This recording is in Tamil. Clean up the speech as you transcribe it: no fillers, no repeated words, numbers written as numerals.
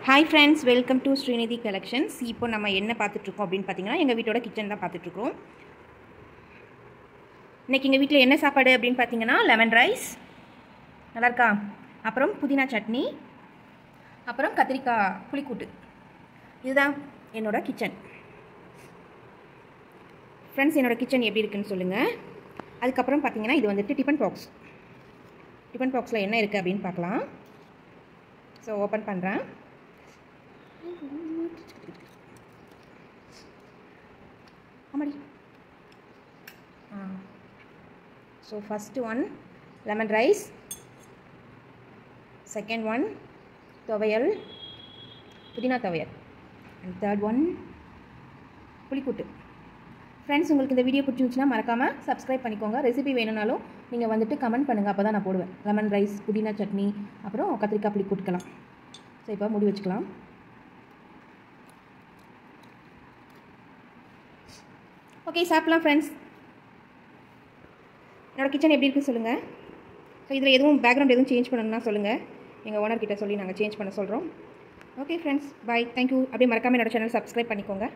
Hi friends, welcome to Srinidhi collections. இப்போ நம்ம என்ன பார்த்துட்ருக்கோம் அப்படின்னு பார்த்தீங்கன்னா, எங்கள் வீட்டோட கிச்சன் தான் பார்த்துட்ருக்கோம். இன்றைக்கி எங்கள் வீட்டில் என்ன சாப்பாடு அப்படின்னு பார்த்தீங்கன்னா, லெமன் ரைஸ் நல்லாயிருக்கா, அப்புறம் புதினா சட்னி, அப்புறம் கத்திரிக்காய் புளிக்கூட்டு. இதுதான் என்னோட கிச்சன். ஃப்ரெண்ட்ஸ், என்னோடய கிச்சன் எப்படி இருக்குன்னு சொல்லுங்கள். அதுக்கப்புறம் பார்த்தீங்கன்னா, இது வந்துட்டு டிஃபன் பாக்ஸ். டிஃபன் பாக்ஸில் என்ன இருக்குது அப்படின்னு பார்க்கலாம். ஸோ ஓப்பன் பண்ணுறேன். ஆமாடி. So first one lemon rice, second one துவையல், புதினா துவையல், அண்ட் தேர்ட் ஒன் புளிக்கூட்டு. ஃப்ரெண்ட்ஸ், உங்களுக்கு இந்த வீடியோ பிடிச்சிருந்துச்சுன்னா மறக்காமல் சப்ஸ்கிரைப் பண்ணிக்கோங்க. ரெசிபி வேணும்னாலும் நீங்கள் வந்துட்டு கமெண்ட் பண்ணுங்கள், அப்போ தான் நான் போடுவேன். லெமன் ரைஸ், புதினா சட்னி, அப்புறம் கத்திரிக்காய் புளிக்கூட்டுக்கலாம். ஸோ இப்போ மூடி வச்சுக்கலாம். ஓகே, சாப்பிட்லாம் ஃப்ரெண்ட்ஸ். என்னோடய கிச்சன் எப்படி இருக்குன்னு சொல்லுங்கள். ஸோ இதில் எதுவும் பேக்ரவுண்ட் எதுவும் சேஞ்ச் பண்ணணும்னா சொல்லுங்கள். எங்கள் ஓனர்கிட்ட சொல்லி நாங்கள் சேஞ்ச் பண்ண சொல்கிறோம். ஓகே ஃப்ரெண்ட்ஸ், பாய், தேங்க்யூ. அப்படியே மறக்காமல் என்னோடய சேனல் சப்ஸ்கிரைப் பண்ணிக்கோங்க.